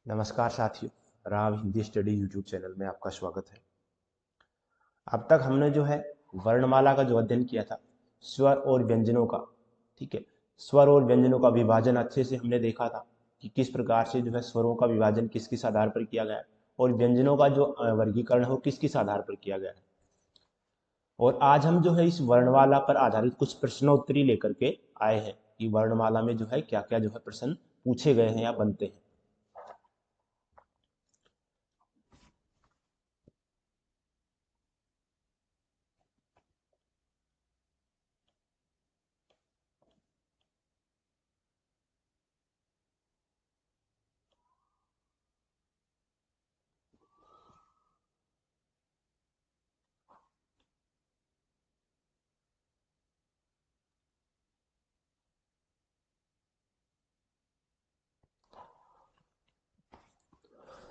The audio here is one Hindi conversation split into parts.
नमस्कार साथियों, Rao Hindi study YouTube channel में आपका स्वागत है। अब तक हमने जो है वर्णमाला का जो अध्ययन किया था, स्वर और व्यंजनों का, ठीक है। स्वर और व्यंजनों का विभाजन अच्छे से हमने देखा था कि किस प्रकार से जो है स्वरों का विभाजन किस किस आधार पर किया गया है और व्यंजनों का जो वर्गीकरण है वो किस किस आधार पर किया गया है। और आज हम जो है इस वर्णमाला पर आधारित कुछ प्रश्नोत्तरी लेकर के आए हैं कि वर्णमाला में जो है क्या क्या जो है प्रश्न पूछे गए हैं या बनते हैं।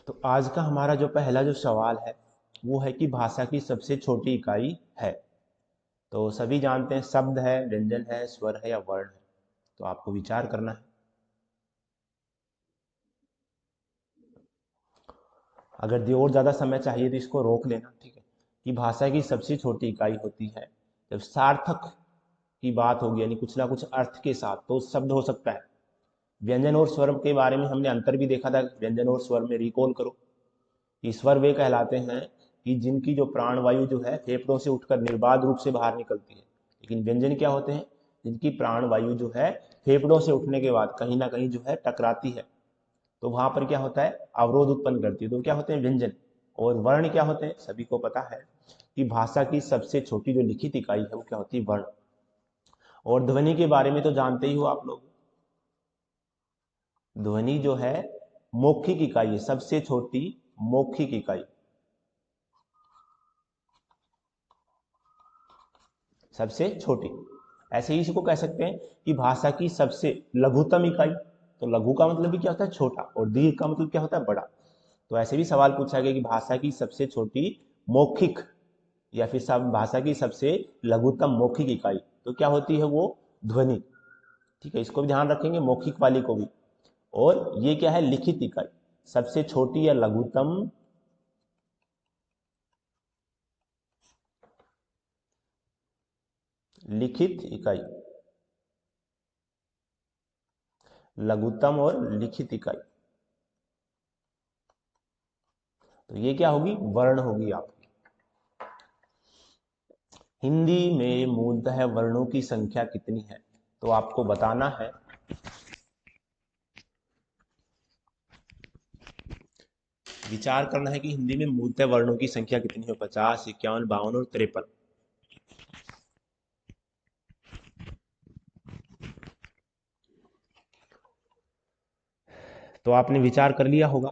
तो आज का हमारा जो पहला जो सवाल है वो है कि भाषा की सबसे छोटी इकाई है। तो सभी जानते हैं शब्द है, व्यंजन है, स्वर है या वर्ण है। तो आपको विचार करना है। अगर और ज़्यादा समय चाहिए तो इसको रोक लेना, ठीक है। कि भाषा की सबसे छोटी इकाई होती है जब सार्थक की बात होगी, यानी कुछ ना कुछ अर्थ के साथ, तो शब्द हो सकता है। व्यंजन और स्वर के बारे में हमने अंतर भी देखा था। व्यंजन और स्वर में रिकॉल करो। ईश्वर वे कहलाते हैं कि जिनकी जो प्राणवायु जो है फेफड़ों से उठकर निर्बाध रूप से बाहर निकलती है। लेकिन व्यंजन क्या होते हैं? जिनकी प्राणवायु जो है फेफड़ों से उठने के बाद कहीं ना कहीं जो है टकराती है, तो वहां पर क्या होता है? अवरोध उत्पन्न करती है। तो क्या होते हैं? व्यंजन। और वर्ण क्या होते हैं? सभी को पता है कि भाषा की सबसे छोटी जो लिखित इकाई है वो क्या होती है? वर्ण। और ध्वनि के बारे में तो जानते ही हो आप लोग। ध्वनि जो है मौखिक इकाई है, सबसे छोटी मौखिक इकाई, सबसे छोटी। ऐसे ही इसको कह सकते हैं कि भाषा की सबसे लघुतम इकाई। तो लघु का मतलब भी क्या होता है? छोटा। और दीर्घ का मतलब क्या होता है? बड़ा। तो ऐसे भी सवाल पूछा गया कि भाषा की सबसे छोटी मौखिक या फिर सब भाषा की सबसे लघुतम मौखिक इकाई तो क्या होती है? वो ध्वनि। ठीक है, इसको भी ध्यान रखेंगे, मौखिक वाली को भी। और ये क्या है? लिखित इकाई। सबसे छोटी या लघुतम लिखित इकाई। लघुतम और लिखित इकाई, तो ये क्या होगी? वर्ण होगी आपकी। हिंदी में मूलतः वर्णों की संख्या कितनी है? तो आपको बताना है। विचार करना है कि हिंदी में मूलतः वर्णों की संख्या कितनी है? 50, 51, 52 और 53। तो आपने विचार कर लिया होगा।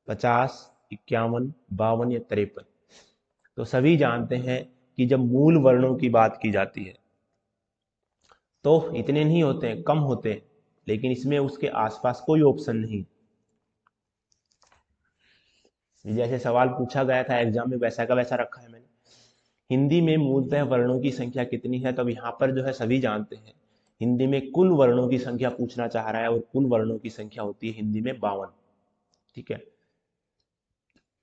50, 51, 52 या 53। तो सभी जानते हैं कि जब मूल वर्णों की बात की जाती है तो इतने नहीं होते हैं, कम होते हैं। लेकिन इसमें उसके आसपास कोई ऑप्शन नहीं। जैसे सवाल पूछा गया था एग्जाम में, वैसा का वैसा रखा है मैंने। हिंदी में मूलतः वर्णों की संख्या कितनी है? तो अब यहाँ पर जो है सभी जानते हैं हिंदी में कुल वर्णों की संख्या पूछना चाह रहा है, और कुल वर्णों की संख्या होती है हिंदी में 52। ठीक है।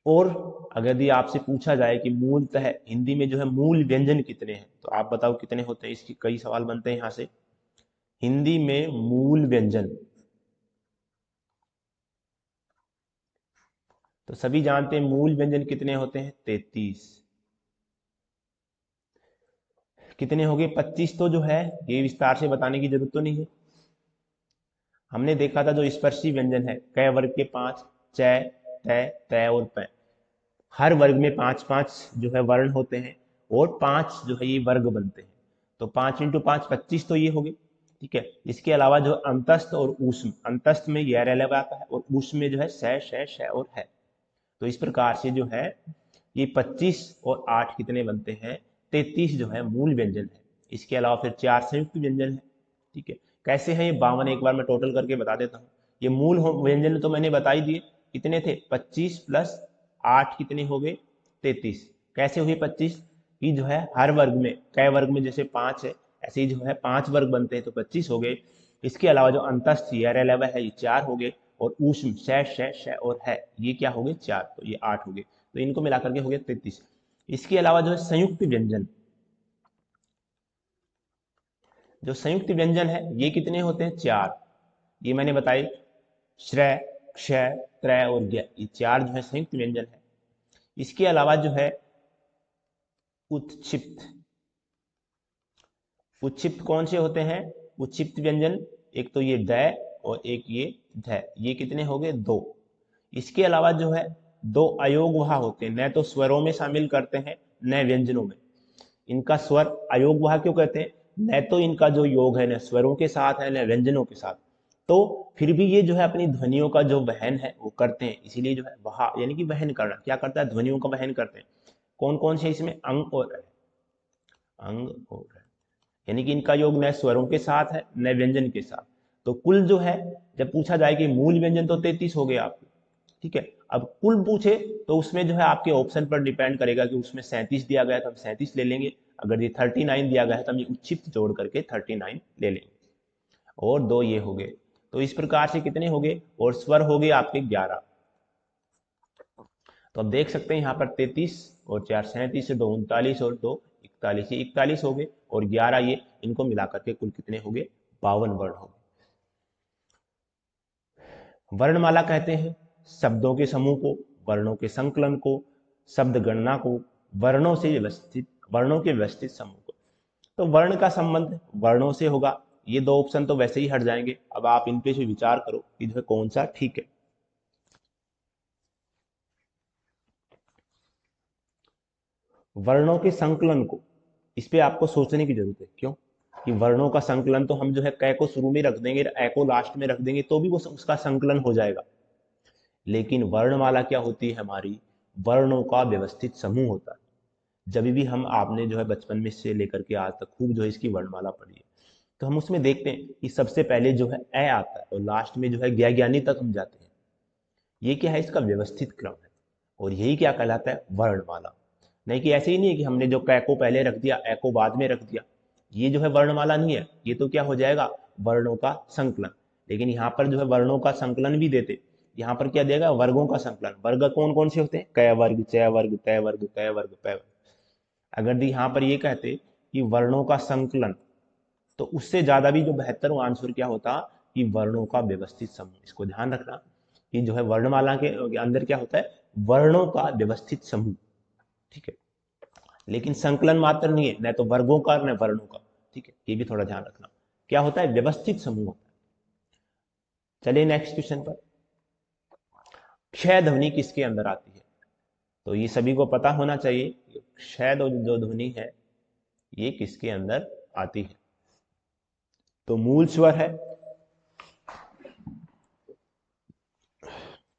और अगर यदि आपसे पूछा जाए कि मूलतः हिंदी में जो है मूल व्यंजन कितने हैं, तो आप बताओ कितने होते हैं? इसकी कई सवाल बनते हैं यहाँ से। हिंदी में मूल व्यंजन, तो सभी जानते हैं मूल व्यंजन कितने होते हैं? 33। कितने हो गए? 25। तो जो है ये विस्तार से बताने की जरूरत तो नहीं है। हमने देखा था जो स्पर्शी व्यंजन है, क वर्ग के 5, च, त, त और प। हर वर्ग में 5 5 जो है वर्ण होते हैं, और 5 जो है ये वर्ग बनते हैं। तो 5 × 5 25 तो ये हो गए। ठीक है। इसके अलावा जो अंतस्थ और ऊष्म, अंतस्थ में य रह आता है और ऊष्म में जो है श श श और है। तो इस प्रकार से जो है ये 25 और 8 कितने बनते हैं? 33 जो है मूल व्यंजन है। इसके अलावा फिर 4 संयुक्त व्यंजन है। ठीक है। कैसे हैं ये 52? एक बार मैं टोटल करके बता देता हूँ। ये मूल व्यंजन तो मैंने बता ही दिए। कितने थे? 25 प्लस 8 कितने हो गए? 33। कैसे हुए 25? कि जो है हर वर्ग में, क वर्ग में जैसे 5 है, ऐसे ही जो है 5 वर्ग बनते हैं, तो 25 हो गए। इसके अलावा जो अंतस्थ यर है ये 4 हो गए, और ऊष्म श और है, ये क्या हो गए 4, तो ये 8 हो गए, तो इनको मिला करके हो गया 33। इसके अलावा जो है संयुक्त व्यंजन, जो संयुक्त व्यंजन है ये कितने होते हैं 4, ये मैंने बताई श्रय, क्षय, त्रय और ज्ञ, ये 4 जो है संयुक्त व्यंजन है। इसके अलावा जो है उत्क्षिप्त, उत्क्षिप्त कौन से होते हैं, उत्क्षिप्त व्यंजन, एक तो ये द और एक ये ध, ये कितने हो गए 2। इसके अलावा जो है 2 अयोगवाह होते हैं, न तो स्वरों में शामिल करते हैं न व्यंजनों में, इनका स्वर अयोगवाह क्यों कहते हैं, न तो इनका जो योग है न स्वरों के साथ है न व्यंजनों के साथ, तो फिर भी ये जो है अपनी ध्वनियों का जो वहन है वो करते हैं, इसीलिए जो है वहा यानी कि वहन करना क्या करता है, ध्वनियों का वहन करते हैं। कौन कौन से इसमें, अंग और अंग और यानी कि इनका योग न स्वरों के साथ है न व्यंजन के साथ। तो कुल जो है जब पूछा जाए कि मूल व्यंजन तो 33 हो गए आपके, ठीक है, अब कुल पूछे तो उसमें जो है आपके ऑप्शन पर डिपेंड करेगा कि उसमें 37 दिया गया तो हम 37 ले लेंगे, अगर ये 39 दिया गया है तो हम ये उच्छिप्त जोड़ करके 39 ले लेंगे, और 2 ये हो गए। तो इस प्रकार से कितने हो गए, और स्वर हो गए आपके 11। तो अब देख सकते हैं यहाँ पर 33 और 4 37 से 2 39 और 2 41, ये 41 हो गए, और 11 ये, इनको मिला करके कुल कितने हो गए 52 वर्ण हो गए। वर्णमाला कहते हैं शब्दों के समूह को, वर्णों के संकलन को, शब्द गणना को, वर्णों से व्यवस्थित, वर्णों के व्यवस्थित समूह को। तो वर्ण का संबंध वर्णों से होगा, ये 2 ऑप्शन तो वैसे ही हट जाएंगे, अब आप इन पे से विचार करो कि जो है कौन सा ठीक है। वर्णों के संकलन को, इस पे आपको सोचने की जरूरत है, क्यों कि वर्णों का संकलन तो हम जो है क को शुरू में रख देंगे, ए को लास्ट में रख देंगे तो भी वो उसका संकलन हो जाएगा, लेकिन वर्णमाला क्या होती है हमारी, वर्णों का व्यवस्थित समूह होता है। जब भी हम, आपने जो है बचपन में से लेकर के आज तक खूब जो है इसकी वर्णमाला पढ़ी है, तो हम उसमें देखते हैं कि सबसे पहले जो है ए आता है और लास्ट में जो है ज्ञानी तक हम जाते हैं, ये क्या है, इसका व्यवस्थित क्रम है, और यही क्या कहलाता है वर्णमाला। नहीं कि ऐसे ही नहीं है कि हमने जो क को पहले रख दिया ए को बाद में रख दिया, ये जो है वर्णमाला नहीं है, ये तो क्या हो जाएगा वर्णों का संकलन। लेकिन यहाँ पर जो है वर्णों का संकलन भी देते, यहाँ पर क्या देगा वर्गों का संकलन, वर्ग कौन कौन से होते हैं, क वर्ग, च वर्ग, त वर्ग, प वर्ग, प वर्ग। अगर यहाँ पर ये कहते कि वर्णों का संकलन, तो उससे ज्यादा भी जो बेहतर आंसर क्या होता कि वर्णों का व्यवस्थित समूह। इसको ध्यान रखना कि जो है वर्णमाला के अंदर क्या होता है, वर्णों का व्यवस्थित समूह, ठीक है, लेकिन संकलन मात्र नहीं है, न तो वर्गों का न वर्णों का, ठीक है, ये भी थोड़ा ध्यान रखना, क्या होता है व्यवस्थित समूह होता है। चलिए नेक्स्ट क्वेश्चन पर, क्षय ध्वनि किसके अंदर आती है, तो ये सभी को पता होना चाहिए क्षय जो ध्वनि है ये किसके अंदर आती है, तो मूल स्वर है,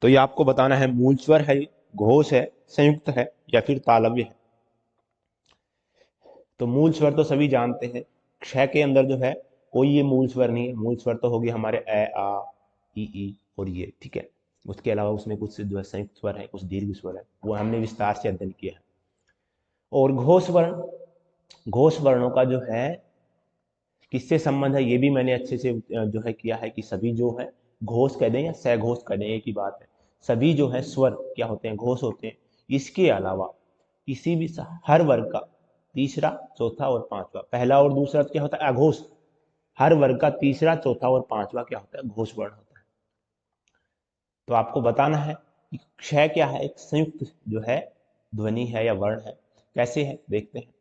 तो ये आपको बताना है मूल स्वर है, घोष है, संयुक्त है या फिर तालव्य है। तो मूल स्वर तो सभी जानते हैं, क्षय के अंदर जो है कोई ये मूल स्वर नहीं है, मूल स्वर तो होगी हमारे ए आ ई और ये, ठीक है, उसके अलावा उसमें कुछ जो है संयुक्त स्वर है, कुछ दीर्घ स्वर है, वो हमने विस्तार से अध्ययन किया है। और घोष वर्ण, घोष वर्णों का जो है किससे संबंध है, ये भी मैंने अच्छे से जो है किया है कि सभी जो है घोष कह दें या सघोष कह दें, एक ही बात है, सभी जो है स्वर क्या होते हैं घोष होते हैं। इसके अलावा किसी भी हर वर्ग का तीसरा, चौथा और पांचवा, पहला और दूसरा क्या होता है अघोष, हर वर्ग का तीसरा, चौथा और पांचवा क्या होता है घोष वर्ण होता है। तो आपको बताना है कि क्षय क्या है, एक संयुक्त जो है ध्वनि है या वर्ण है, कैसे है देखते हैं।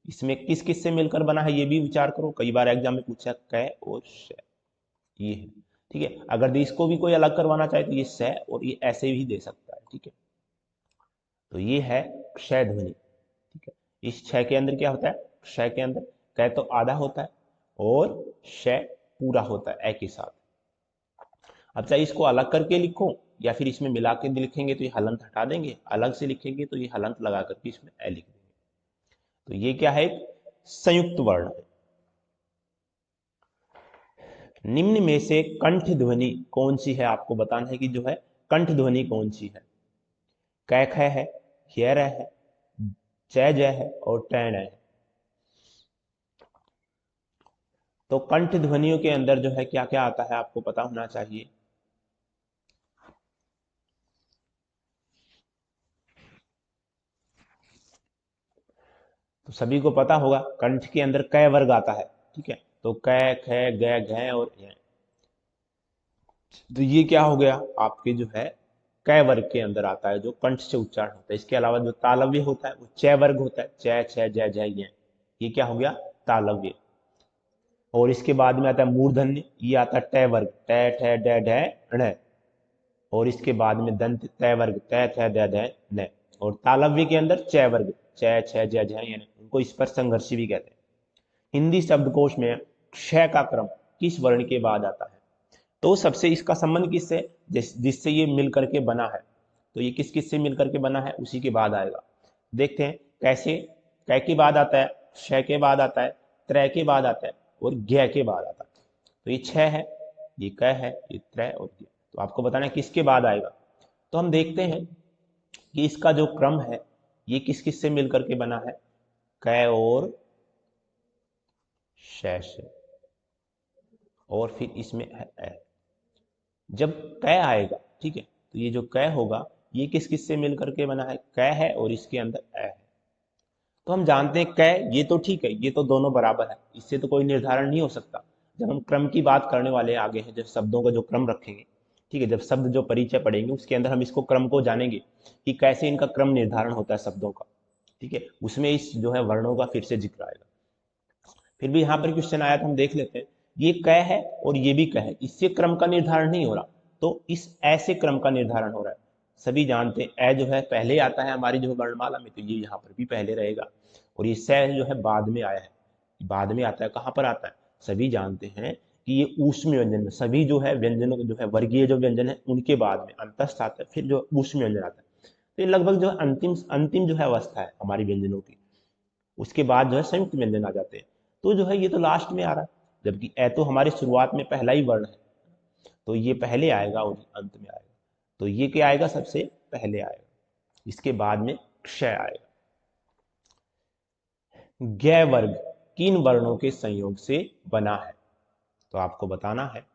इसमें किस किस से मिलकर बना है ये भी विचार करो, कई बार एग्जाम में पूछा क और श, ये है, ठीक है, अगर इसको भी कोई अलग करवाना चाहे तो ये स और ये ऐसे भी दे सकता है, ठीक है। तो ये है क्षय ध्वनि, ठीक है। इस क्षय के अंदर क्या होता है, क्षय के अंदर क तो आधा होता है और श पूरा होता है ए के साथ। अब चाहे इसको अलग करके लिखो या फिर इसमें मिला के लिखेंगे तो ये हलंत हटा देंगे, अलग से लिखेंगे तो ये हलंत लगा करके इसमें ए लिख देंगे। तो ये क्या है, एक संयुक्त वर्ण है। निम्न में से कंठ ध्वनि कौन सी है, आपको बताना है कि जो है कंठ ध्वनि कौन सी है, कै ख है, ह्य है, जय जय है और टैण है। तो कंठ ध्वनियों के अंदर जो है क्या क्या आता है आपको पता होना चाहिए। तो सभी को पता होगा कंठ के अंदर क वर्ग आता है, ठीक है, तो क ख ग घ और य। तो ये क्या हो गया आपके जो है क वर्ग के अंदर आता है, जो कंठ से उच्चारण होता है। इसके अलावा जो तालव्य होता है वो च वर्ग होता है, च छ ज झ य, ये क्या हो गया तालव्य। और इसके बाद में आता है मूर्धन्य, ये आता है ट वर्ग, ट ठ ड ढ ण। और इसके बाद में दंत त वर्ग, त थ द ध न। और तालव्य के अंदर च वर्ग, च छ ज झ य, उनको स्पर्श संघर्षी भी कहते हैं। हिंदी शब्दकोश में क्ष का क्रम किस वर्ण के बाद आता है? तो सबसे इसका संबंध किससे, जिससे ये मिल करके बना है, तो ये किस किस से मिल करके बना है उसी के बाद आएगा। देखते हैं कैसे। क के बाद आता है, श के बाद आता है, त्र के बाद आता है और ज्ञ के बाद आता है। तो ये छ है, ये क है, ये त्र और ज्ञ। तो आपको बताना है किसके बाद आएगा। तो हम देखते हैं कि इसका जो क्रम है ये किस किस से मिल करके बना है, क और श से, और फिर इसमें है ए। जब क आएगा, ठीक है, तो ये जो क होगा ये किस किस से मिल करके बना है, क है और इसके अंदर ए है। तो हम जानते हैं क, ये तो ठीक है, ये तो दोनों बराबर है, इससे तो कोई निर्धारण नहीं हो सकता। जब हम क्रम की बात करने वाले आगे हैं, जब शब्दों का जो क्रम रखेंगे, ठीक है, जब शब्द जो परिचय पढ़ेंगे उसके अंदर हम इसको क्रम को जानेंगे कि कैसे इनका क्रम निर्धारण होता है शब्दों का, ठीक है, उसमें इस जो है वर्णों का फिर से जिक्र आएगा। फिर भी यहाँ पर क्वेश्चन आया तो हम देख लेते हैं। ये क है और ये भी क है, इससे क्रम का निर्धारण नहीं हो रहा, तो इस ऐसे क्रम का निर्धारण हो रहा है। सभी जानते हैं ए जो है पहले आता है हमारी जो वर्णमाला में, तो ये यहाँ पर भी पहले रहेगा। और ये स जो है बाद में आया है, बाद में आता है, कहाँ पर आता है, सभी जानते हैं कि ये ऊष्म व्यंजन में, सभी जो है व्यंजनों जो है वर्गीय जो व्यंजन है उनके बाद में अंतस्थ आता है, फिर जो ऊष्म व्यंजन आता है। तो ये लगभग जो है अंतिम अंतिम जो है अवस्था है हमारी व्यंजनों की, उसके बाद जो है संयुक्त व्यंजन आ जाते हैं। तो जो है ये तो लास्ट में आ रहा है, जबकि ए तो हमारी शुरुआत में पहला ही वर्ण है, तो ये पहले आएगा और अंत में आएगा। तो ये क्या आएगा, सबसे पहले आएगा, इसके बाद में क्षय आएगा। ज्ञ वर्ग किन वर्णों के संयोग से बना है? तो आपको बताना है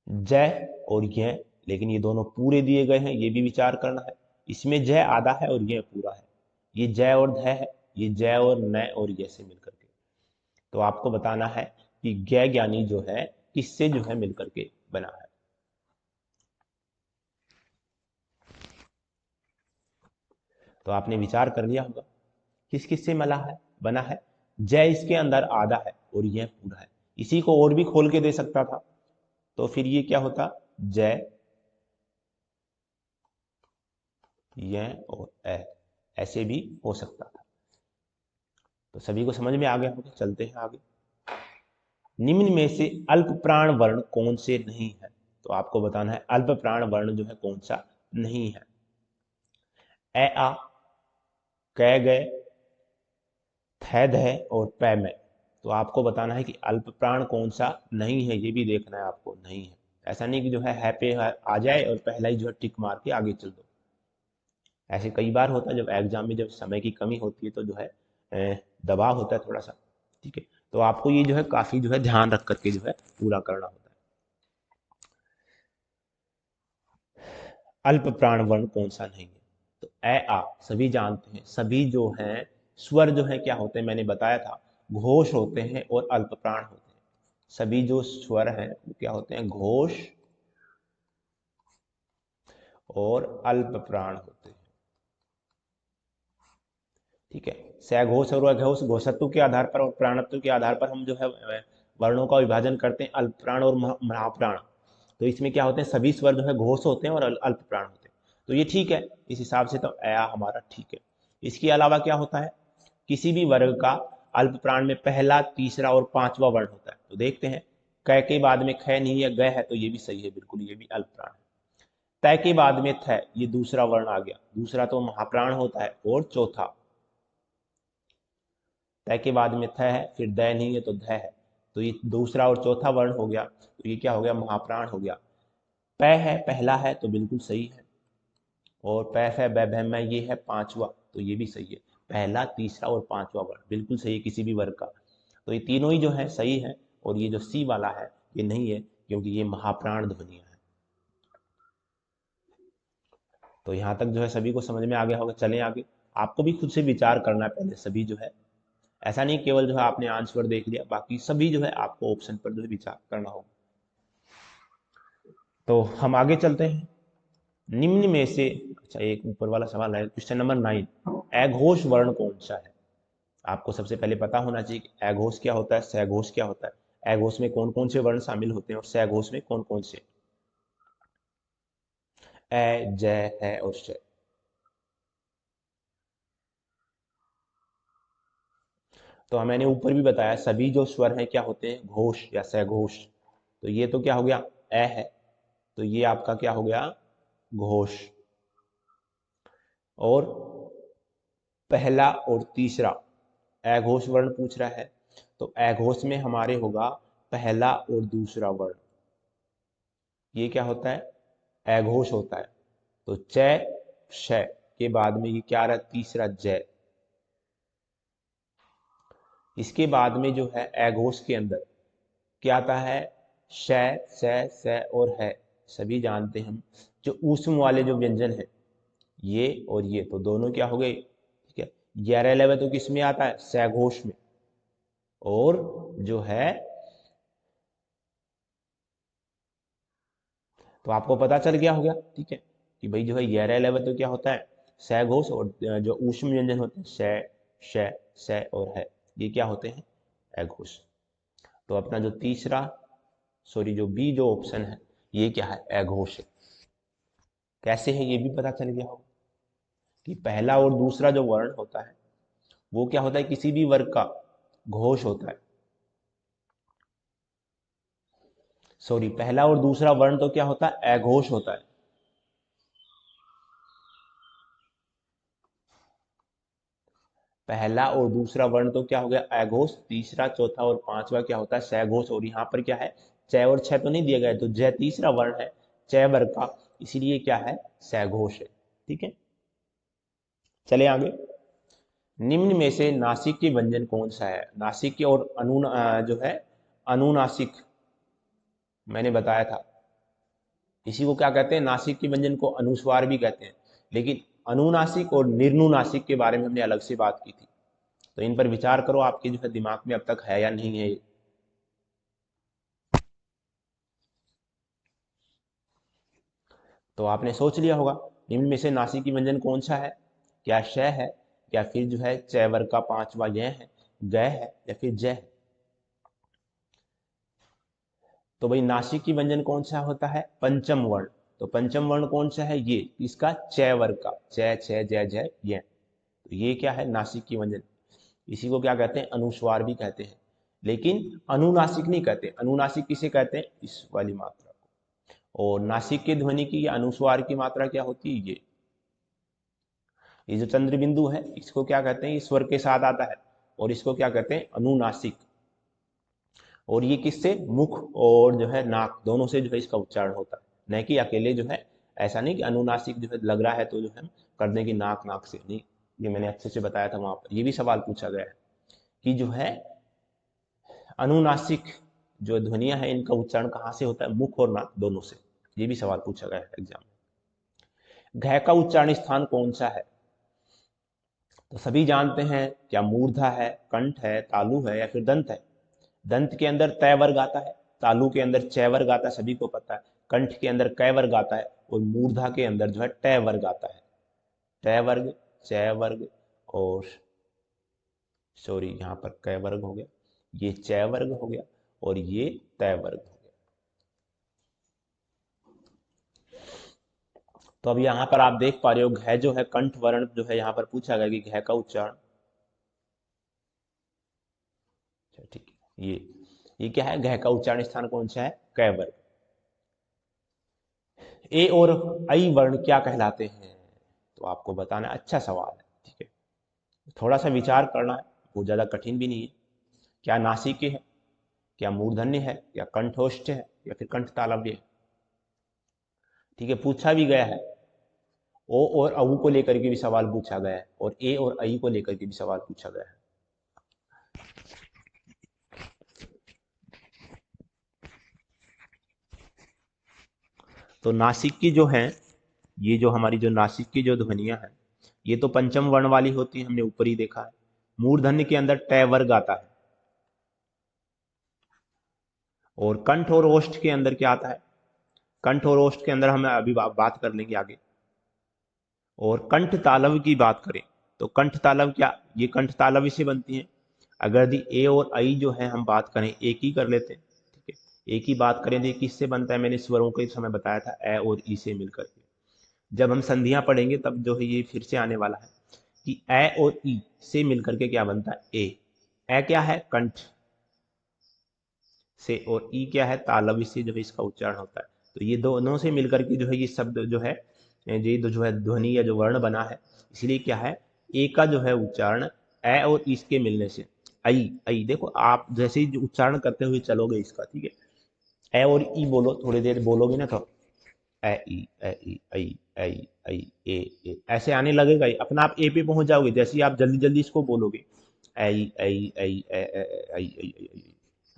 जय और य, लेकिन ये दोनों पूरे दिए गए हैं, ये भी विचार करना है। इसमें जय आधा है और यह पूरा है, ये जय और ध है, ये जय और न और ये से मिलकर के। तो आपको बताना है कि ज्ञ ज्ञानी जो है किससे जो है मिलकर के बना है। तो आपने विचार कर लिया होगा किस किस से मिला है, बना है। जय इसके अंदर आधा है और यह पूरा है, इसी को और भी खोल के दे सकता था, तो फिर ये क्या होता, जय यह और ए, ऐसे भी हो सकता था। तो सभी को समझ में आ गया होगा, चलते हैं आगे। निम्न में से अल्प प्राण वर्ण कौन से नहीं है? तो आपको बताना है अल्प प्राण वर्ण जो है कौन सा नहीं है। ए आ, कै गए, थ ध और पै में। तो आपको बताना है कि अल्प प्राण कौन सा नहीं है, ये भी देखना है आपको, नहीं है। ऐसा नहीं कि जो है पे आ जाए और पहला ही जो है टिक मार के आगे चल दो। ऐसे कई बार होता है जब एग्जाम में जब समय की कमी होती है तो जो है दबाव होता है थोड़ा सा, ठीक है, तो आपको ये जो है काफी जो है ध्यान रख करके जो है पूरा करना होता है। अल्प प्राण वर्ण कौन सा नहीं है? तो ए आ सभी जानते हैं, सभी जो हैं स्वर जो है क्या होते हैं, मैंने बताया था घोष होते हैं और अल्प प्राण होते हैं। सभी जो स्वर हैं वो क्या होते हैं, घोष और अल्प प्राण होते हैं, ठीक है। सघोष और अघोष घोषत्व के आधार पर और प्राणत्व के आधार पर हम जो है वर्णों का विभाजन करते हैं अल्प प्राण और महाप्राण। तो इसमें क्या होते हैं, सभी स्वर जो है घोष होते हैं और अल्प प्राण होते हैं, तो ये ठीक है, इस हिसाब से तो अया हमारा ठीक है। इसके अलावा क्या होता है, किसी भी वर्ग का अल्प प्राण में पहला, तीसरा और पांचवा वर्ण होता है। तो देखते हैं, क के बाद में ख नहीं है, ग है, तो ये भी सही है, बिल्कुल ये भी अल्प प्राण है। तय के बाद में थ, ये दूसरा वर्ण आ गया, दूसरा तो महाप्राण होता है, और चौथा तय के बाद में थ है, फिर द नहीं है तो ध है, तो ये दूसरा और चौथा वर्ण हो गया, तो ये क्या हो गया, महाप्राण हो गया। पै है, पहला है, तो बिल्कुल सही है, और पैफ है, बै में ये है पांचवा, तो ये भी सही है। पहला, तीसरा और पांचवा वर्ण बिल्कुल सही है किसी भी वर्ग का, तो ये तीनों ही जो है सही है। और ये जो सी वाला है ये नहीं है, क्योंकि ये महाप्राण ध्वनियां है। तो यहां तक जो है सभी को समझ में आ गया होगा, चलें आगे। आपको भी खुद से विचार करना है पहले सभी जो है, ऐसा नहीं केवल जो है आपने आंसर देख लिया, बाकी सभी जो है आपको ऑप्शन पर जो है विचार करना होगा। तो हम आगे चलते हैं। निम्न में से, अच्छा एक ऊपर वाला सवाल है, क्वेश्चन नंबर 9, अघोष वर्ण कौन सा है? आपको सबसे पहले पता होना चाहिए कि अघोष क्या होता है, सघोष क्या होता है, अघोष में कौन कौन से वर्ण शामिल होते हैं और सघोष में कौन कौन से। अ, ज, है और श। तो मैंने ऊपर भी बताया सभी जो स्वर हैं क्या होते हैं, घोष या सघोष। तो ये तो क्या हो गया, अ है, तो ये आपका क्या हो गया, घोष। और पहला और तीसरा अघोष वर्ण पूछ रहा है, तो अघोष में हमारे होगा पहला और दूसरा वर्ण, ये क्या होता है, अघोष होता है। तो च, श के बाद में ये क्या रहा, तीसरा जय। इसके बाद में जो है अघोष के अंदर क्या आता है, श, स और है। सभी जानते हैं हम जो ऊष्म वाले जो व्यंजन है, ये और ये, तो दोनों क्या हो गए, ठीक है। 11 तो किस में आता है, सघोष में। और जो है, तो आपको पता चल गया होगा, ठीक है, कि भाई जो है 11 तो क्या होता है, सघोष, और जो ऊष्म व्यंजन होते हैं श, श, स और है, ये क्या होते हैं, अघोष। तो अपना जो तीसरा, सॉरी जो बी जो ऑप्शन है, ये क्या है, अघोष है। कैसे है ये भी पता चल गया होगा कि पहला और दूसरा जो वर्ण होता है वो क्या होता है, किसी भी वर्ग का घोष होता है। सॉरी, पहला और दूसरा वर्ण तो क्या होता है, अघोष होता है। पहला और दूसरा वर्ण तो क्या हो गया, अघोष। तीसरा, चौथा और पांचवा क्या होता है, सघोष। और यहाँ पर क्या है, च और छ तो नहीं दिया गया है, तो ज तीसरा वर्ण है च वर्ग का, इसीलिए क्या है, सघोष है। ठीक है, चले आगे। निम्न में से नासिक के व्यंजन कौन सा है? नासिक के और जो है अनुनासिक, मैंने बताया था, इसी को क्या कहते हैं, नासिक के व्यंजन को अनुस्वार भी कहते हैं। लेकिन अनुनासिक और निर्नुनासिक के बारे में हमने अलग से बात की थी, तो इन पर विचार करो, आपके जो है दिमाग में अब तक है या नहीं है। तो आपने सोच लिया होगा, निम्न में से नासिकी व्यंजन कौन सा है, क्या श है, या फिर जो है च वर्ग का पांचवा यह है, ग है, या फिर ज है। तो भाई नासिकी व्यंजन कौन सा होता है, पंचम वर्ण। तो पंचम वर्ण कौन सा है, ये इसका च वर्ग का, च, छ, ज, झ, य। तो ये क्या है, नासिकी व्यंजन। इसी को क्या कहते हैं, अनुस्वार भी कहते हैं। लेकिन अनुनासिक नहीं कहते, अनुनासिक किसे कहते हैं, इस वाली मात्रा को। और नासिक के ध्वनि की या अनुस्वार की मात्रा क्या होती है, ये जो चंद्र बिंदु है, इसको क्या कहते हैं, स्वर के साथ आता है, और इसको क्या कहते हैं, अनुनासिक। और ये किससे, मुख और जो है नाक दोनों से जो है इसका उच्चारण होता है, न कि अकेले जो है। ऐसा नहीं कि अनुनासिक जो है लग रहा है तो जो है कर दें कि नाक, नाक से नहीं। ये मैंने अच्छे से बताया था वहां पर, ये भी सवाल पूछा गया है कि जो है अनुनासिक जो ध्वनिया है इनका उच्चारण कहाँ से होता है, मुख और नाक दोनों से। ये भी सवाल पूछा गया है एग्जाम में। घ का उच्चारण स्थान कौन सा है? तो सभी जानते हैं, क्या मूर्धा है, कंठ है, तालु है, या फिर दंत है। दंत के अंदर तय वर्ग आता है, तालु के अंदर च वर्ग आता है, सभी को पता है। कंठ के अंदर क वर्ग आता है, और मूर्धा के अंदर जो है ट वर्ग आता है। ट वर्ग, च वर्ग, और सॉरी यहाँ पर क वर्ग हो गया, ये च वर्ग हो गया, और ये तय वर्ग हो गया। तो अब यहाँ पर आप देख पा रहे हो, घ जो है कंठ वर्ण जो है, यहाँ पर पूछा गया कि घ का उच्चारण, ठीक है, ये क्या है, घ का उच्चारण स्थान कौन सा है, क वर्ग। ए और आई वर्ण क्या कहलाते हैं? तो आपको बताना, अच्छा सवाल है, ठीक है। थोड़ा सा विचार करना है, बहुत ज्यादा कठिन भी नहीं है। क्या नासिके है, क्या मूर्धन्य है, या कंठोष्ठ है, या फिर कंठ तालव्य है। ठीक है, पूछा भी गया है। ओ और औ को लेकर के भी सवाल पूछा गया है, और ए और आई को लेकर के भी सवाल पूछा गया है। तो नासिक की जो है, ये जो हमारी जो नासिक की जो ध्वनियां हैं, ये तो पंचम वर्ण वाली होती है, हमने ऊपर ही देखा है। मूर्धन्य के अंदर ट वर्ग आता है, और कंठ और ओष्ठ के अंदर क्या आता है? कंठ और ओष्ठ के अंदर हम अभी बात कर लेंगे आगे। और कंठ तालव की बात करें तो कंठ तालव क्या, ये कंठ तालव से बनती है। अगर यदि ए और आई जो है हम बात करें, एक ही कर लेते हैं, ठीक है, एक ही बात करें तो ये किससे बनता है? मैंने स्वरों के समय बताया था, ए और ई से मिलकर के। जब हम संधियां पढ़ेंगे तब जो है ये फिर से आने वाला है कि ए और ई से मिलकर के क्या बनता है? ए क्या है? कंठ से, और ई क्या है? तालव्य से जो है इसका उच्चारण होता है। तो ये दोनों से मिलकर के जो है ये शब्द जो है, ये जो है ध्वनि या जो वर्ण बना है, इसलिए क्या है? ए का जो है उच्चारण ए और ई के मिलने से आई, आई देखो आप जैसे ही उच्चारण करते हुए चलोगे इसका, ठीक है, ए और ई बोलो, थोड़ी देर बोलोगे ना तो ए ई ए ई आई आई आई ए ऐसे आने लगेगा, अपना आप ए पे पहुंच जाओगे जैसे ही आप जल्दी जल्दी इसको बोलोगे, आई आई आई आई आई आई,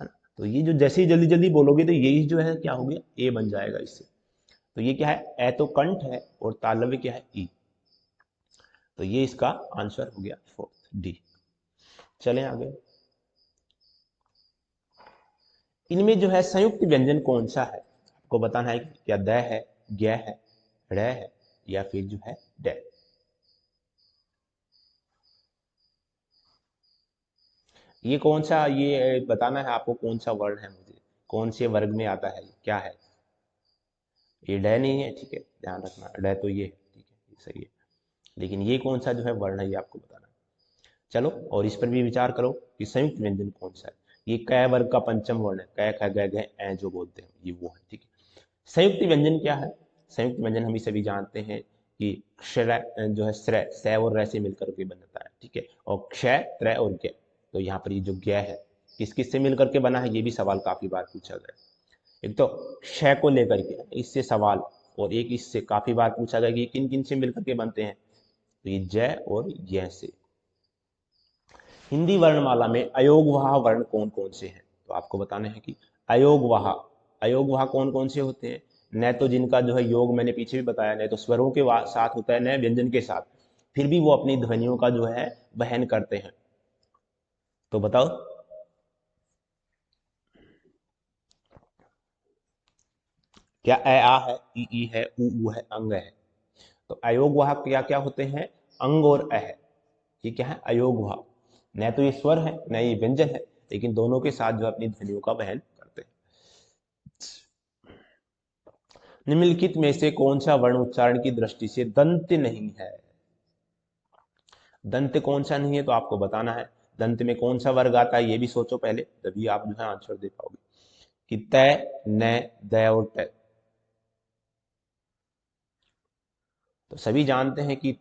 है ना? तो ये जो जैसे ही जल्दी जल्दी बोलोगे तो यही जो है क्या हो गया? ए बन जाएगा इससे। तो ये क्या है? ए तो कंठ है और तालव्य क्या है? ई। तो ये इसका आंसर हो गया फोर्थ, डी। चलें आगे। इनमें जो है संयुक्त व्यंजन कौन सा है? आपको बताना है कि क्या द है, ज्ञ है, ड़ है, या फिर जो है ड। ये कौन सा, ये बताना है आपको कौन सा वर्ण है, मुझे कौन से वर्ग में आता है, क्या है? ये ड नहीं है, ठीक है, ध्यान रखना, ड तो ये है, ठीक है, ये सही है। लेकिन ये कौन सा जो है वर्ण है, ये आपको बताना है। चलो, और इस पर भी विचार करो कि संयुक्त व्यंजन कौन सा है। ये क वर्ग का पंचम वर्ण है, क ख ग घ ऐ जो बोलते हैं, ये वो है, ठीक है। संयुक्त व्यंजन क्या है? संयुक्त व्यंजन हम सभी जानते हैं कि क्षर जो है श्र, स और र से मिलकर के बनता है, ठीक है, और क्ष, त्र और ज्ञ। तो यहाँ पर ये जो ज्ञ है किस किस से मिलकर के बना है, ये भी सवाल काफी बार पूछा गया। एक तो क्ष को लेकर के इससे सवाल, और एक इससे काफी बार पूछा गया कि किन किन से मिलकर के बनते हैं, तो ये ज और य से। हिंदी वर्णमाला में अयोगवाह वर्ण कौन कौन से हैं? तो आपको बताना है कि अयोगवाह, अयोगवाह कौन कौन से होते हैं? न तो जिनका जो है योग मैंने पीछे भी बताया, न तो स्वरों के साथ होता है, न व्यंजन के साथ, फिर भी वो अपनी ध्वनियों का जो है वहन करते हैं। तो बताओ। क्या ए आ है, ई है, ऊ है, अंग है? तो अयोगवाह क्या क्या होते हैं? अंग और अ है। ये क्या है? अयोगवाह। न तो ये स्वर है न ये व्यंजन है, लेकिन दोनों के साथ जो अपनी ध्वनियों का वहन करते हैं। निम्नलिखित में से कौन सा वर्ण उच्चारण की दृष्टि से दंत नहीं है? दंत कौन सा नहीं है, तो आपको बताना है। दंत में कौन सा वर्ग आता है, ये भी सोचो पहले, तभी आप जो है आंसर दे पाओगे। कि तय, न, द और ट। तो सभी जानते हैं कि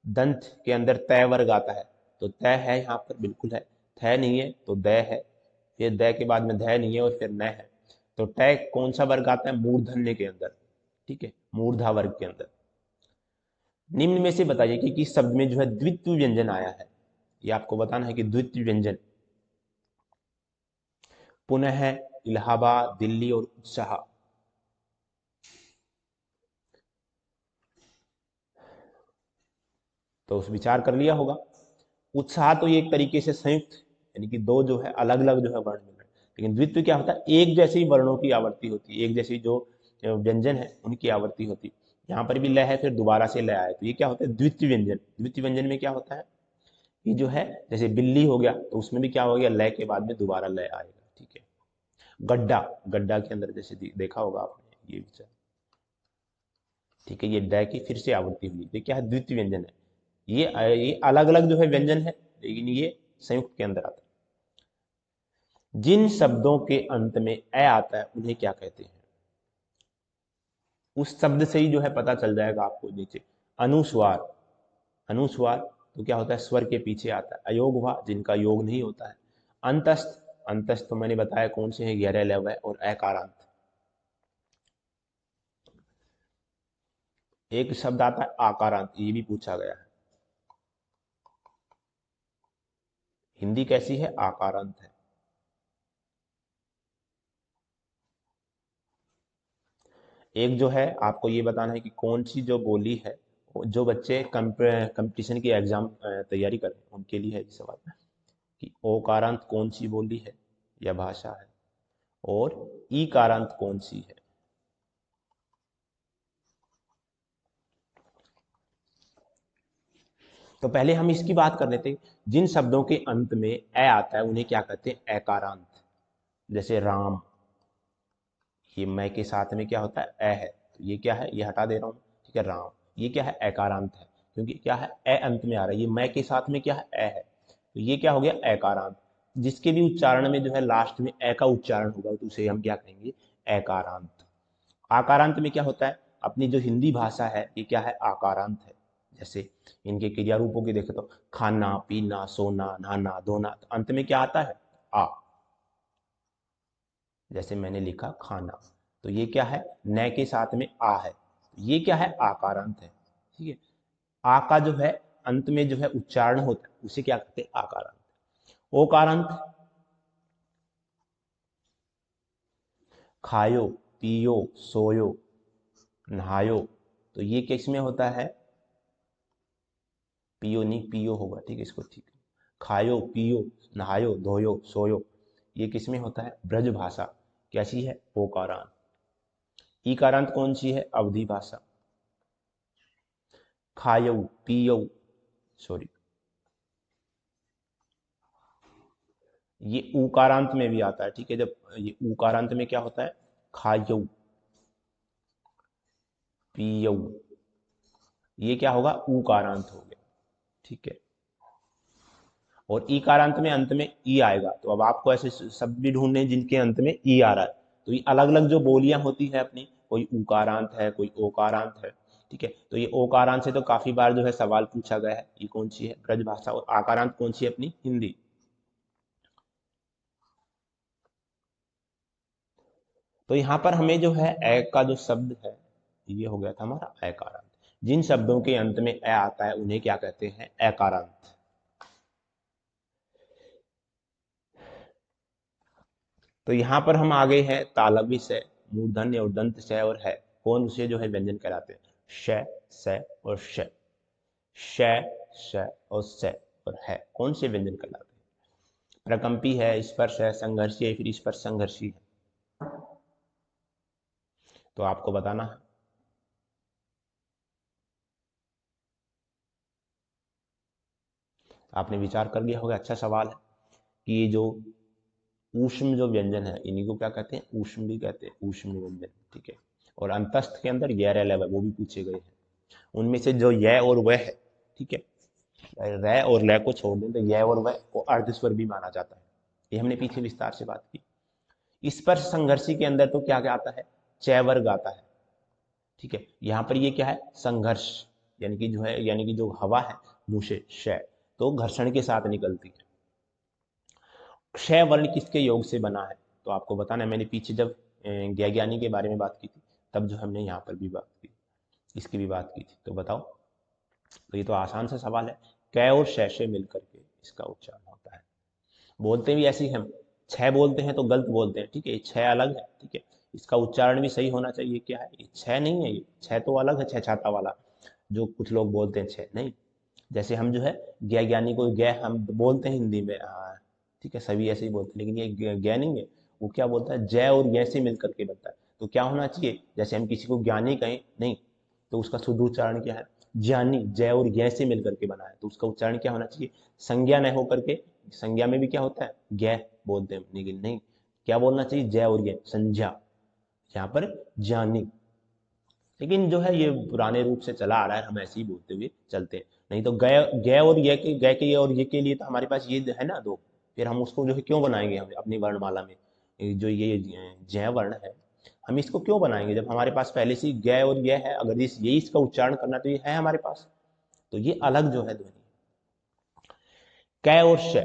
दंत के अंदर तय वर्ग आता है, तो तय है यहाँ पर, बिल्कुल है। थ नहीं है तो द है, फिर द के बाद में ध नहीं है और फिर न है। तो टय कौन सा वर्ग आता है? मूर्धन्य के अंदर, ठीक है, मूर्धा वर्ग के अंदर। निम्न में से बताइए कि किस शब्द में जो है द्वित्व व्यंजन आया है? ये आपको बताना है कि द्वित्व व्यंजन। पुनः, इलाहाबाद, दिल्ली और उत्साह। तो उस विचार कर लिया होगा। उत्साह तो ये एक तरीके से संयुक्त, यानी कि दो जो है अलग अलग जो है वर्ण मिल रहे हैं, लेकिन द्वित्व क्या होता है? एक जैसे ही वर्णों की आवृत्ति होती है, एक जैसी जो व्यंजन है उनकी आवृत्ति होती है। यहाँ पर भी लय है, फिर दोबारा से लय आए, तो ये क्या होता है? द्वित्व व्यंजन। द्वित्व व्यंजन में क्या होता है? ये जो है जैसे बिल्ली हो गया, तो उसमें भी क्या हो गया? लय के बाद में दोबारा लय आएगा, ठीक है। गड्ढा, गड्ढा के अंदर जैसे देखा होगा आपने ये विचार, ठीक है, ये ड की फिर से आवृत्ति हुई, ये क्या है? द्वितीय व्यंजन है। ये अलग अलग जो है व्यंजन है, लेकिन ये संयुक्त के अंदर आता है। जिन शब्दों के अंत में ए आता है उन्हें क्या कहते हैं? उस शब्द से ही जो है पता चल जाएगा आपको नीचे। अनुस्वार, अनुस्वार तो क्या होता है? स्वर के पीछे आता है। अयोगवा, जिनका योग नहीं होता है। अंतस्थ, अंतस्थ तो मैंने बताया कौन से हैं? गहरे लय और अकारांत। एक शब्द आता है आकारांत, ये भी पूछा गया है। हिंदी कैसी है? आकारांत है। एक जो है आपको ये बताना है कि कौन सी जो बोली है जो बच्चे कंपटीशन की एग्जाम तैयारी कर रहे हैं उनके लिए है ये सवाल कि ओ कारांत कौन सी बोली है या भाषा है और ई कारांत कौन सी है। तो पहले हम इसकी बात कर लेते हैं, जिन शब्दों के अंत में ए आता है उन्हें क्या कहते हैं, एकारांत। जैसे राम, ये मैं के साथ में क्या होता है, ए है, तो ये क्या है, ये हटा दे रहा हूं, ठीक है। राम, ये क्या है, एकारांत है, क्योंकि क्या है, ए अंत में आ रहा है, ये मैं के साथ में क्या है, ए है, तो ये क्या हो गया, एकारांत। जिसके भी उच्चारण में जो है लास्ट में ए का उच्चारण होगा तो उसे हम क्या कहेंगे, एकारांत। आकारांत में क्या होता है, अपनी जो हिंदी भाषा है ये क्या है, आकारांत है। जैसे इनके क्रिया रूपों की देखें तो खाना, पीना, सोना, नहाना, धोना, तो अंत में क्या आता है, आ। जैसे मैंने लिखा खाना, तो ये क्या है, न के साथ में आ है, ये क्या है, आकारांत है, ठीक है। आ का जो है अंत में जो है उच्चारण होता है उसे क्या कहते हैं, आकारांत। ओकारांत, खायो, पियो, सोयो, नहायो, तो ये किस में होता है, पियो नहीं, पियो होगा, ठीक है, इसको ठीक है। खायो, पियो, नहायो, धोयो, सोयो, ये किस में होता है, ब्रज भाषा, कैसी है, ओकारांत। ईकारांत कौन सी है, अवधि भाषा। खायो, पियो, सॉरी, ये उकारांत में भी आता है, ठीक है। जब ये उकारांत में क्या होता है, खायो, पियो, ये क्या होगा, उकारांत हो गया, ठीक है। और ईकारांत में अंत में ई आएगा, तो अब आपको ऐसे शब्द भी ढूंढने हैं जिनके अंत में ई आ रहा है, तो ये अलग अलग जो बोलियां होती है अपनी, कोई उकारांत है, कोई ओकारांत है, ठीक है। तो ये ओकारांत से तो काफी बार जो है सवाल पूछा गया है, ये कौन सी है, ब्रज भाषा। और आकारांत कौन सी है, अपनी हिंदी। तो यहाँ पर हमें जो है ए का जो शब्द है ये हो गया था हमारा एकारांत। जिन शब्दों के अंत में ए आता है उन्हें क्या कहते हैं, एकारांत। तो यहाँ पर हम आगे हैं तालव्य से, मूर्धन्य और दंत से और है, कौन उसे जो है व्यंजन कहलाते हैं, श, से और श। श, श और स और है, कौन से व्यंजन कहलाते हैं, प्रकंपी है, स्पर्श है, संघर्षी है, फिर स्पर्श संघर्षी है। तो आपको बताना है। आपने विचार कर लिया होगा, अच्छा सवाल है कि ये जो ऊष्म जो व्यंजन है इन्हीं को क्या कहते हैं, ऊष्म भी कहते हैं, ऊष्म व्यंजन, ठीक है। और अंतस्थ के अंदर य, र, ल, व वो भी पूछे गए हैं, उनमें से जो य और वह है, ठीक है, र और ल को छोड़ दें तो य और वह को अर्धस्वर भी माना जाता है, ये हमने पीछे विस्तार से बात की। स्पर्श संघर्षी के अंदर तो क्या क्या आता है, च वर्ग आता है, ठीक है। यहाँ पर ये क्या है, संघर्ष, यानी कि जो है, यानी कि जो हवा है मुंह से श, तो घर्षण के साथ निकलती है। क्षय वर्ण किसके योग से बना है, तो आपको बताना है, मैंने पीछे जब ज्ञानी के बारे में बात की थी तब जो हमने यहाँ पर भी बात की, इसकी भी बात की थी, तो बताओ। तो ये तो आसान सा सवाल है, कै और शय से मिलकर के इसका उच्चारण होता है। बोलते भी ऐसी हम छह बोलते हैं तो गलत बोलते हैं, ठीक है, छह अलग है, ठीक है, इसका उच्चारण भी सही होना चाहिए। क्या है ये, छह नहीं है, ये छह तो अलग है, छह छाता वाला जो कुछ लोग बोलते हैं, छह नहीं। जैसे हम जो है ज्ञानी को ज्ञ हम बोलते हैं हिंदी में, हाँ, ठीक है, सभी ऐसे ही बोलते हैं, लेकिन ये ज्ञ नहीं है, वो क्या बोलता है, जय और ज्ञ से मिलकर के बनता है। तो क्या होना चाहिए, जैसे हम किसी को ज्ञानी कहें नहीं, तो उसका शुद्ध उच्चारण क्या है, ज्ञानी, जय और ज्ञ से मिलकर के बना है, तो उसका उच्चारण क्या होना चाहिए, संज्ञा न होकर के, संज्ञा में भी क्या होता है, ज्ञ बोलते हैं, लेकिन नहीं, क्या बोलना चाहिए, जय और ज्ञ, संज्ञा, यहाँ पर ज्ञानी। लेकिन जो है ये पुराने रूप से चला आ रहा है, हम ऐसे ही बोलते हुए चलते हैं। नहीं तो गय, गय और ये के, गय के ये और ये के लिए तो हमारे पास ये है ना दो, फिर हम उसको जो है क्यों बनाएंगे, हम अपनी वर्णमाला में जो ये जय वर्ण है, हम इसको क्यों बनाएंगे जब हमारे पास पहले से ही गय और ये है। अगर इस यही इसका उच्चारण करना तो ये है हमारे पास, तो ये अलग जो है ध्वनि, कै और श,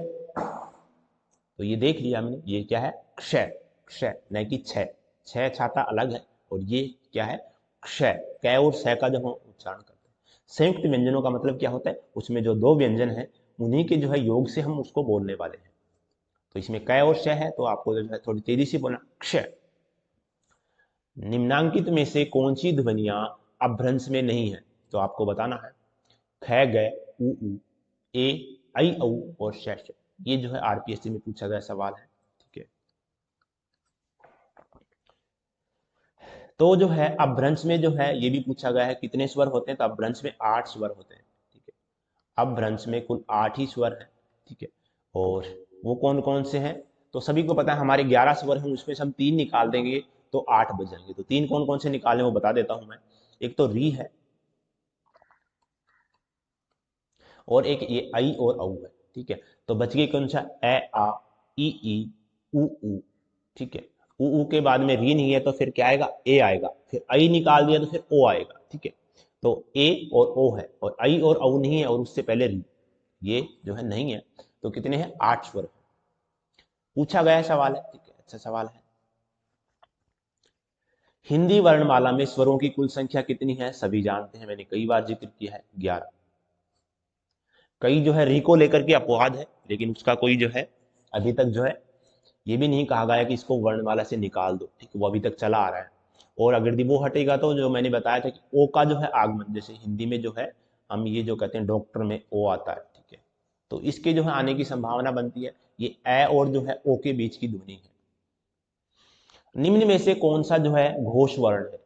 तो ये देख लिया हमने, ये क्या है, क्षय, क्षय न कि छह, छह छाता अलग है, और ये क्या है, क्षय, कै और श का जब हम उच्चारण करते हैं। संयुक्त व्यंजनों का मतलब क्या होता है, उसमें जो दो व्यंजन है उन्हीं के जो है योग से हम उसको बोलने वाले हैं। तो इसमें कै और श है, तो आपको जो है थोड़ी तेजी से बोलना, क्षय। निम्नांकित में से कौन सी ध्वनियां अपभ्रंश में नहीं है, तो आपको बताना है ख ग उ ऊ ए आई औ और श। ये जो है आरपीएससी में पूछा गया सवाल है। ठीक है, तो जो है अपभ्रंश में जो है ये भी पूछा गया है कितने स्वर होते हैं, तो अपभ्रंश में 8 स्वर होते हैं। ठीक है, अपभ्रंश में कुल 8 ही स्वर हैं। ठीक है, और वो कौन कौन से हैं, तो सभी को पता है हमारे 11 स्वर हैं, उसमें से हम 3 निकाल देंगे तो 8 बच जाएंगे। तो 3 कौन कौन से निकालें वो बता देता हूं मैं। एक तो री है, और एक ये आई और औ है। ठीक है, तो बच गई कौन सा, ए आ ई उ ऊ। ठीक है, उ के बाद में री नहीं है तो फिर क्या आएगा, ए आएगा, फिर आई निकाल दिया तो फिर ओ आएगा। ठीक है, तो ए और ओ है, और आई और औ नहीं है, और उससे पहले री, ये जो है नहीं है। तो कितने हैं, 8 स्वर पूछा गया सवाल है। ठीक है, अच्छा सवाल है। हिंदी वर्णमाला में स्वरों की कुल संख्या कितनी है, सभी जानते हैं, मैंने कई बार जिक्र किया है, 11। कई जो है री को लेकर के अपवाद है, लेकिन उसका कोई जो है अभी तक जो है ये भी नहीं कहा गया कि इसको वर्णमाला से निकाल दो। ठीक है, वो अभी तक चला आ रहा है। और अगर वो हटेगा तो जो मैंने बताया था कि ओ का जो है आगमन, जैसे हिंदी में जो है हम ये जो कहते हैं डॉक्टर में ओ आता है। ठीक है, तो इसके जो है आने की संभावना बनती है। ये ए और जो है ओ के बीच की ध्वनि है। निम्न में से कौन सा जो है घोष वर्ण है,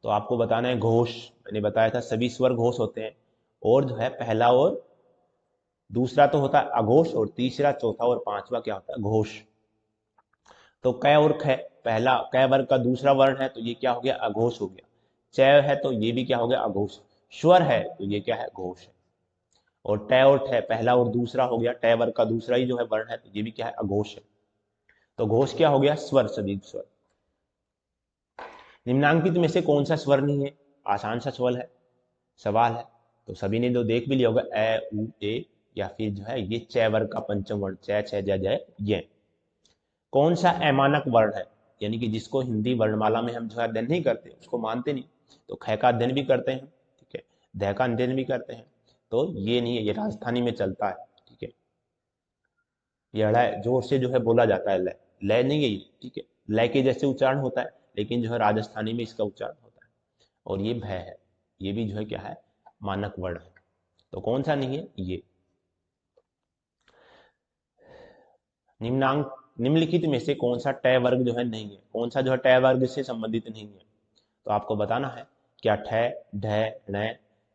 तो आपको बताना है घोष। मैंने बताया था सभी स्वर घोष होते हैं, और जो है पहला और दूसरा तो होता है अघोष, और तीसरा चौथा और पांचवा क्या होता है, घोष। तो क और ख, पहला क वर्ग का दूसरा वर्ण है तो ये क्या हो गया, अघोष हो गया। च है तो ये भी क्या हो गया, अघोष। स्वर है तो ये क्या है, घोष है। और ट और ठ पहला और दूसरा हो गया, ट वर्ग का दूसरा ही जो है वर्ण है तो ये भी क्या है, अघोष है। तो घोष क्या हो गया, स्वर, सभी स्वर। निम्नांकित में से कौन सा स्वर नहीं है, आसान सा सवाल है। तो सभी ने तो देख भी लिया होगा, ए उ ए, या फिर जो है ये च वर्ग का पंचम वर्ण, च छ ज ज ये। कौन सा अमानक वर्ण है, यानी कि जिसको हिंदी वर्णमाला में हम जो है अध्ययन नहीं करते, उसको मानते नहीं। तो ख का अध्ययन भी करते हैं, ठीक है, ध का अध्ययन भी करते हैं, तो ये नहीं है, ये राजस्थानी में चलता है। ठीक है, ये ड़ जोर से जो है बोला जाता है, लय लय नहीं है ये। ठीक है, लय के जैसे उच्चारण होता है, लेकिन जो है राजस्थानी में इसका उच्चारण होता है। और ये भय है, ये भी जो है क्या है, मानक वर्ण है। तो कौन सा नहीं है, ये। निम्नांक निम्नलिखित में से कौन सा ट वर्ग जो है नहीं है, कौन सा जो है ट वर्ग से संबंधित नहीं है, तो आपको बताना है क्या, ठ ढ ण,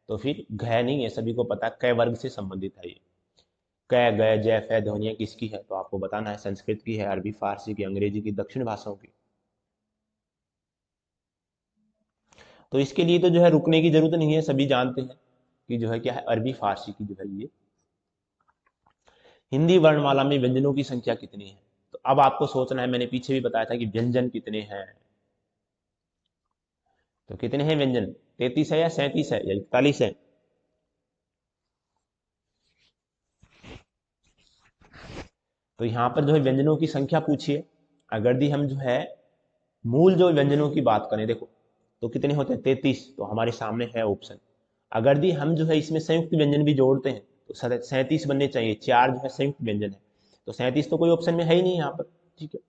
तो फिर घ नहीं है, सभी को पता है क वर्ग से संबंधित है ये। क ग ज फे ध्वनियां किसकी है, तो आपको बताना है संस्कृत की है, अरबी, फारसी की, अंग्रेजी की, दक्षिण भाषाओं की। तो इसके लिए तो जो है रुकने की जरूरत नहीं है, सभी जानते हैं कि जो है क्या है, अरबी फारसी की जो है ये। हिंदी वर्णमाला में व्यंजनों की संख्या कितनी है, तो अब आपको सोचना है, मैंने पीछे भी बताया था कि व्यंजन कितने हैं। तो कितने हैं व्यंजन, 33 है या 37 है या 41 है, तो यहाँ पर जो है व्यंजनों की संख्या पूछिए। अगर दी हम जो है मूल जो व्यंजनों की बात करें, देखो तो कितने होते हैं, 33, तो हमारे सामने है ऑप्शन। अगर दी हम जो है इसमें संयुक्त व्यंजन भी जोड़ते हैं तो 37 बनने चाहिए, 4 जो है संयुक्त व्यंजन है, तो 37 तो कोई ऑप्शन में है ही नहीं यहाँ पर। ठीक है,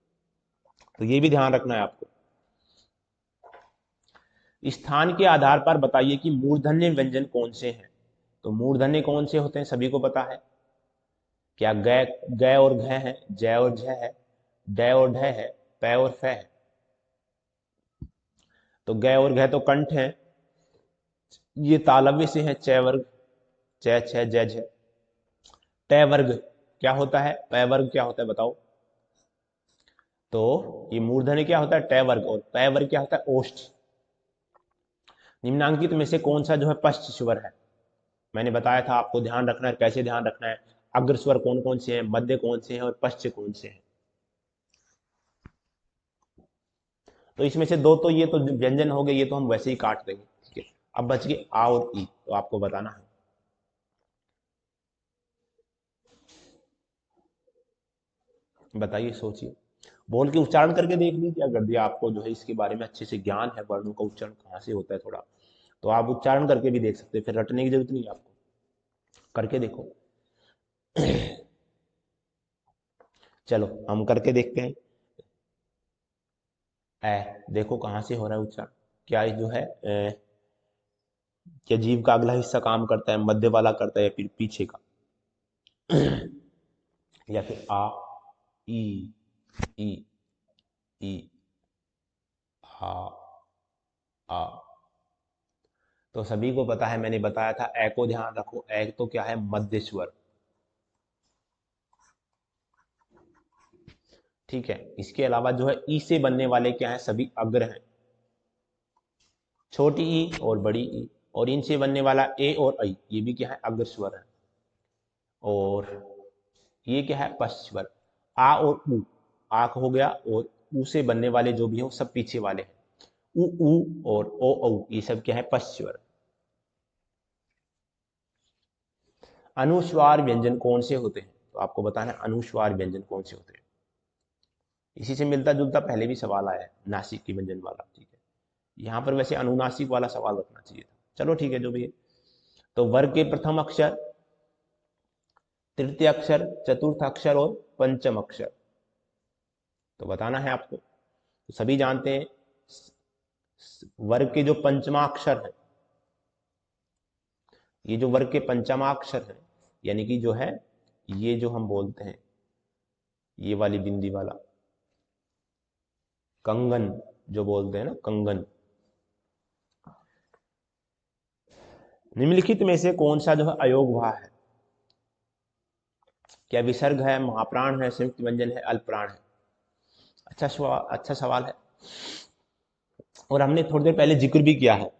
तो ये भी ध्यान रखना है आपको। स्थान के आधार पर बताइए कि मूर्धन्य व्यंजन कौन से हैं, तो मूर्धन्य कौन से होते हैं, सभी को पता है, क्या ग ग और घ है, ज और झ है, ड और ढ है, प और फ है। तो ग और घ तो कंठ है, ये तालव्य से है, च वर्ग, च छ ज झ। ट वर्ग क्या होता है, प वर्ग क्या होता है बताओ, तो ये मूर्धन्य क्या होता है, ट वर्ग, और प वर्ग क्या होता है, ओष्ठ। निम्नांकित में से कौन सा जो है पश्च स्वर है, मैंने बताया था आपको ध्यान रखना है, कैसे ध्यान रखना है, अग्र स्वर कौन कौन से हैं, मध्य कौन से हैं, और पश्च कौन से हैं। तो इसमें से दो तो ये तो व्यंजन हो गए, ये तो हम वैसे ही काट देंगे। ठीक है, अब बच गए आ और ई, तो आपको बताना है। बताइए, सोचिए, बोल के उच्चारण करके देख लीजिए। अगर दिया आपको जो है इसके बारे में अच्छे से ज्ञान है, वर्णों का उच्चारण कहाँ से होता है थोड़ा, तो आप उच्चारण करके भी देख सकते हैं, फिर रटने की जरूरत नहीं है आपको, करके देखो। चलो हम करके देखते हैं। ए देखो कहाँ से हो रहा है उच्चारण, क्या जो है क्या जीव का अगला हिस्सा काम करता है, मध्य वाला करता है या फिर पीछे का? या फिर आ, ई, ई, ई, हा, आ। तो सभी को पता है, मैंने बताया था ए को ध्यान रखो, ए तो क्या है, मध्य स्वर। ठीक है, इसके अलावा जो है ई से बनने वाले क्या है, सभी अग्र हैं, छोटी ई और बड़ी ई। और इनसे बनने वाला ए और ऐ, ये भी क्या है, अग्र स्वर है। और ये क्या है, पश्च स्वर। आ और उ, आक हो गया, और ऊ से बनने वाले जो भी हो सब पीछे वाले हैं। उ और ओ औ, ये सब क्या है, पश्च स्वर। अनुस्वार व्यंजन कौन से होते हैं? तो आपको बताना है अनुस्वार व्यंजन कौन से होते हैं। इसी से मिलता जुलता पहले भी सवाल आया है, नासिक की व्यंजन वाला। ठीक है, यहाँ पर वैसे अनुनासिक वाला सवाल रखना चाहिए था। चलो ठीक है, जो भी है। तो वर्ग के प्रथम अक्षर, तृतीय अक्षर, चतुर्थ अक्षर और पंचम अक्षर तो बताना है आपको। तो सभी जानते हैं वर्ग के जो पंचमा अक्षर है, ये जो वर्ग के पंचमा अक्षर है, यानी कि जो है ये जो हम बोलते हैं, ये वाली बिंदी वाला कंगन जो बोलते हैं ना, कंगन। निम्नलिखित में से कौन सा जो है अयोग भाव है? क्या विसर्ग है, महाप्राण है, संयुक्त व्यंजन है, अल्पप्राण है? अच्छा सवाल है, और हमने थोड़ी देर पहले जिक्र भी किया है।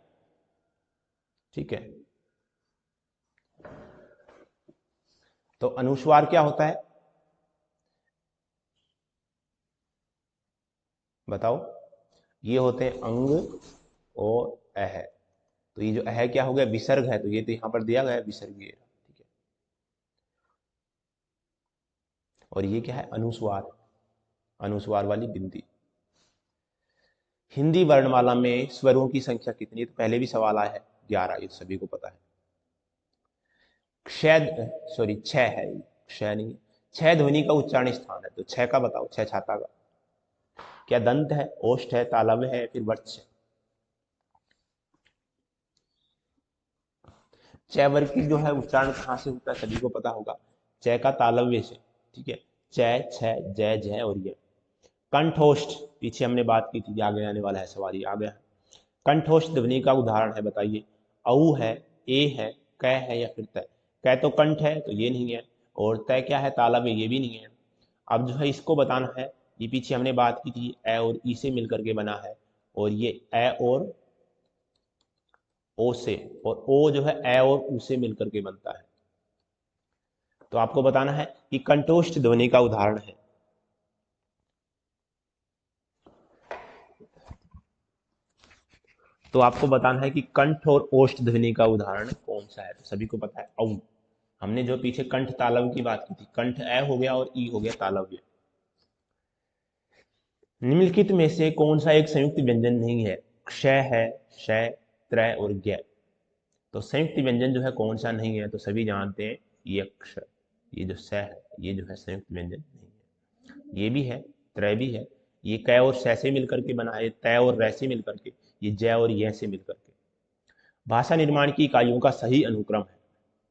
ठीक है, तो अनुस्वार क्या होता है, बताओ? ये होते हैं अंग और अह। तो ये जो अह क्या हो गया, विसर्ग है, तो ये तो यहां पर दिया गया है विसर्ग, ये। ठीक है, और ये क्या है, अनुस्वार, अनुस्वार वाली बिंदी। हिंदी वर्णमाला में स्वरों की संख्या कितनी है? तो पहले भी सवाल आया है, 11, ये सभी को पता है। क्षय, सॉरी, छह है, क्षय नहीं, छह ध्वनि का उच्चारण स्थान है, तो छह का बताओ, छह छाता का। क्या दंत है, ओष्ठ है, तालव्य है, फिर वत्स है? चय वर्ग की जो है उच्चारण कहाँ से होता है, सभी को पता होगा, चय का तालव्य से। ठीक है, चय, छय, जय, जय और ये। कंठोष्ठ, पीछे हमने बात की थी, आगे आने वाला है सवाल, ये आ गया है। कंठोष्ठ ध्वनि का उदाहरण है, बताइए। औ है, ए है, क है या फिर तय? क तो कंठ है, तो ये नहीं है, और तय क्या है, तालव्य, ये भी नहीं है। अब जो है इसको बताना है, ये पीछे हमने बात की थी, ए और ई से मिलकर के बना है, और ये ए और ओ से, और ओ जो है ए और ऊ से मिलकर के बनता है। तो आपको बताना है कि कंठोष्ठ ध्वनि का उदाहरण है। तो आपको बताना है कि कंठ और ओष्ठ ध्वनि का उदाहरण कौन सा है। तो सभी को पता है, औ। हमने जो पीछे कंठ तालव्य की बात की थी, कंठ ए हो गया और ई हो गया तालव्य। निम्नलिखित में से कौन सा एक संयुक्त व्यंजन नहीं है? क्षय है, शय, त्रय और ज्ञ। तो संयुक्त व्यंजन जो है कौन सा नहीं है? तो सभी जानते हैं, ये अक्षर, ये जो स है, ये जो है संयुक्त व्यंजन नहीं है। ये भी है, त्रय भी है, ये क और स से मिलकर के बना है, तय और रै से मिलकर के, ये जय और य से मिलकर के। भाषा निर्माण की इकाइयों का सही अनुक्रम है,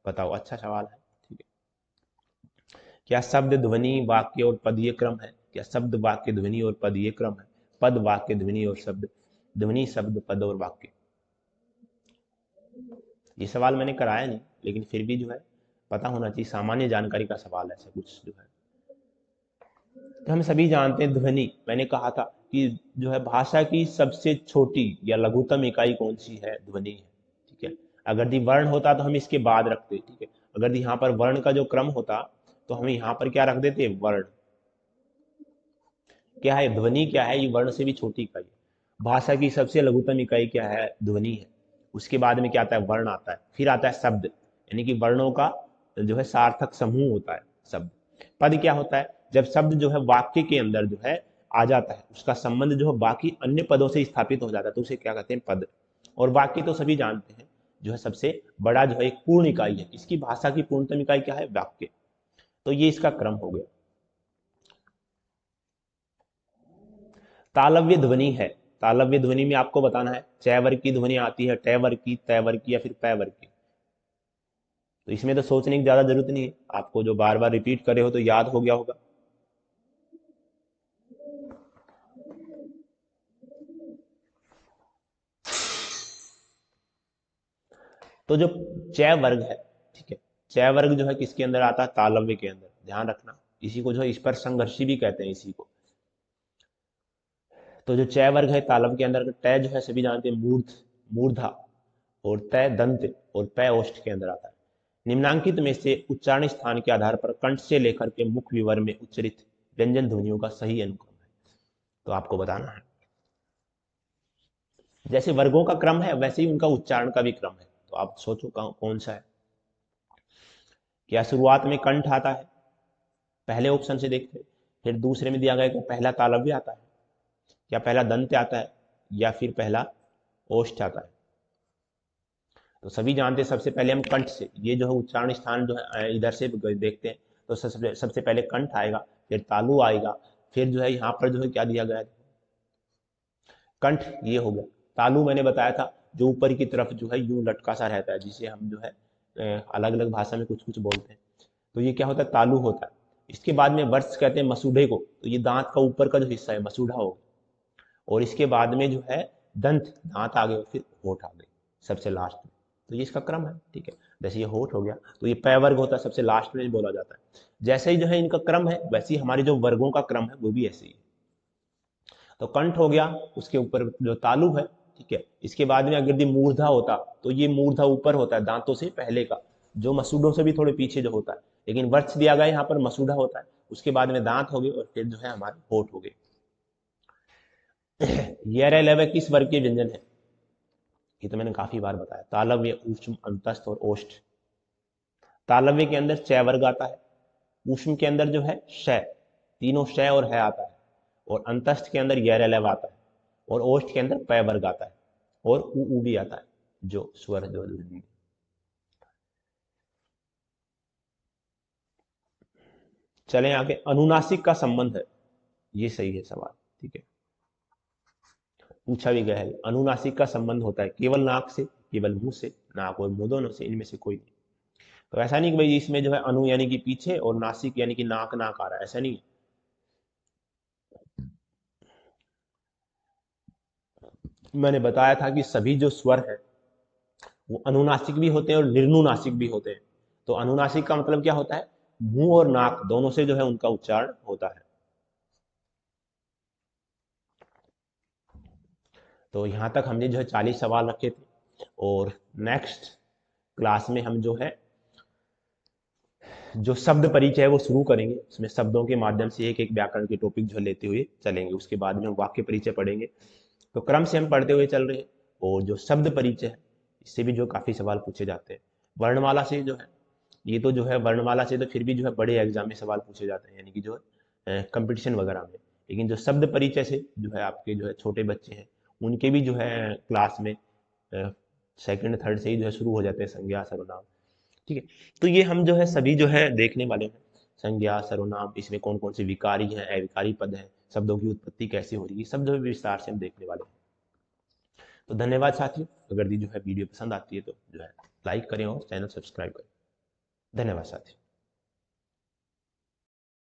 बताओ? अच्छा सवाल है। ठीक है, क्या शब्द, ध्वनि, वाक्य और पदीय क्रम है? क्या शब्द, वाक्य, ध्वनि और पदीय क्रम है? पद, वाक्य, ध्वनि और शब्द, ध्वनि, शब्द, पद और वाक्य? ये सवाल मैंने कराया नहीं, लेकिन फिर भी जो है पता होना चाहिए, सामान्य जानकारी का सवाल ऐसा कुछ जो है। तो हम सभी जानते हैं ध्वनि, मैंने कहा था कि जो है भाषा की सबसे छोटी या लघुतम इकाई कौन सी है? ध्वनि है। ठीक है, अगर दी वर्ण होता तो हम इसके बाद रखते। ठीक है, अगर यहाँ पर वर्ण का जो क्रम होता तो हम यहाँ पर क्या रख देते? वर्ण। क्या है ध्वनि, क्या है ये? वर्ण से भी छोटी इकाई। भाषा की सबसे लघुतम इकाई क्या है? ध्वनि है। उसके बाद में क्या आता है? वर्ण आता है, फिर आता है शब्द, यानी कि वर्णों का जो है सार्थक समूह होता है शब्द। पद क्या होता है? जब शब्द जो है वाक्य के अंदर जो है आ जाता है, उसका संबंध जो है बाकी अन्य पदों से स्थापित हो जाता है, तो उसे क्या कहते हैं? पद। और वाक्य तो सभी जानते हैं, जो है सबसे बड़ा जो है एक पूर्ण इकाई है, इसकी भाषा की पूर्णतम इकाई क्या है? वाक्य। तो ये इसका क्रम हो गया। तालव्य ध्वनि है, तालव्य ध्वनि में आपको बताना है च वर्ग की ध्वनि आती है ट वर्ग की, त वर्ग की या फिर पै वर्ग की। तो इसमें तो सोचने की ज्यादा जरूरत नहीं है, आपको जो बार बार रिपीट करे हो तो याद हो गया होगा। तो जो च वर्ग है, ठीक है, च वर्ग जो है किसके अंदर आता है, तालव्य के अंदर, ध्यान रखना। इसी को जो है स्पर्श संघर्षी भी कहते हैं इसी को। तो जो च वर्ग है तालव्य के अंदर, ट जो है सभी जानते हैं मूर्ध, मूर्धा, और तय दंत और पै ओष्ठ के अंदर आता है। निम्नांकित में से उच्चारण स्थान के आधार पर कंठ से लेकर के मुख विवर में उच्चरित व्यंजन ध्वनियों का सही अनुक्रम है, तो आपको बताना है। जैसे वर्गों का क्रम है वैसे ही उनका उच्चारण का भी क्रम है, तो आप सोचो कौन सा है। क्या शुरुआत में कंठ आता है, पहले ऑप्शन से देखते हैं, फिर दूसरे में दिया गया कि पहला तालव्य आता है, या पहला दंत आता है, या फिर पहला ओष्ठ आता है। तो सभी जानते हैं सबसे पहले हम कंठ से, ये जो है उच्चारण स्थान जो है इधर से देखते हैं, तो सबसे पहले कंठ आएगा, फिर तालु आएगा, फिर जो है यहाँ पर जो है क्या दिया गया है, कंठ, ये हो गया। तालु मैंने बताया था जो ऊपर की तरफ जो है यूं लटका सा रहता है, जिसे हम जो है अलग अलग भाषा में कुछ कुछ बोलते हैं, तो ये क्या होता है, तालु होता है। इसके बाद में वर्ष कहते हैं मसूढ़े को, तो ये दांत का ऊपर का जो हिस्सा है मसूढ़ा हो गया। और इसके बाद में जो है दंत, दांत आ गए, फिर होठ आ गए सबसे लास्ट में, तो ये इसका क्रम है, ठीक है। जैसे ये होठ हो गया तो ये पै वर्ग होता है, सबसे लास्ट में बोला जाता है। जैसे ही जो है इनका क्रम है वैसे ही हमारे जो वर्गों का क्रम है वो भी ऐसे ही है। तो कंठ हो गया, उसके ऊपर जो तालु है, ठीक है। इसके बाद में अगर यदि मूर्धा होता तो ये मूर्धा ऊपर होता है दांतों से पहले का, जो मसूढ़ों से भी थोड़े पीछे जो होता है, लेकिन वर्ष दिया गया यहाँ पर मसूढ़ा होता है, उसके बाद में दांत हो गए और फिर जो है हमारे होठ हो गए। ये लेवे किस वर्ग के व्यंजन है, ये तो मैंने काफी बार बताया, तालव्य, ऊष्म, अंतस्थ और ओष्ठ। तालव्य के अंदर च वर्ग आता है, ऊष्म के अंदर जो है श, तीनों श और है आता है, और अंतस्थ के अंदर यरलेव आता है, और ओष्ठ के अंदर पै वर्ग आता है, और ऊ भी आता है, जो स्वर जो ध्वनि। चलें आगे, अनुनासिक का संबंध है, ये सही है सवाल, ठीक है, पूछा भी गया है। अनुनासिक का संबंध होता है केवल नाक से, केवल मुंह से, नाक और मुंह दोनों से, इनमें से कोई नहीं। तो ऐसा नहीं कि भाई इसमें जो है अनु यानी कि पीछे और नासिक यानी कि नाक नाक आ रहा है, ऐसा नहीं। मैंने बताया था कि सभी जो स्वर है वो अनुनासिक भी होते हैं और निर्नुनासिक भी होते हैं। तो अनुनासिक का मतलब क्या होता है, मुंह और नाक दोनों से जो है उनका उच्चारण होता है। तो यहां तक हमने जो है 40 सवाल रखे थे, और नेक्स्ट क्लास में हम जो है जो शब्द परिचय है वो शुरू करेंगे, उसमें शब्दों के माध्यम से एक एक व्याकरण के टॉपिक जो लेते हुए चलेंगे, उसके बाद में हम वाक्य परिचय पढ़ेंगे। तो क्रम से हम पढ़ते हुए चल रहे हैं, और जो शब्द परिचय है इससे भी जो काफी सवाल पूछे जाते हैं। वर्णमाला से जो है, ये तो जो है वर्णमाला से तो फिर भी जो है बड़े एग्जाम में सवाल पूछे जाते हैं, यानी कि जो है कंपटीशन वगैरह में। लेकिन जो शब्द परिचय से जो है आपके जो है छोटे बच्चे हैं, उनके भी जो है क्लास में सेकंड थर्ड से ही जो है शुरू हो जाते हैं संज्ञा सर्वनाम, ठीक है। तो ये हम जो है सभी जो है देखने वाले हैं, संज्ञा सर्वनाम, इसमें कौन कौन से विकारी हैं, अविकारी पद हैं, शब्दों की उत्पत्ति कैसे हो रही है, सब जो है विस्तार से हम देखने वाले हैं। तो धन्यवाद साथियों, अगर जो है वीडियो पसंद आती है तो जो है लाइक करें और चैनल सब्सक्राइब करें। धन्यवाद साथियों।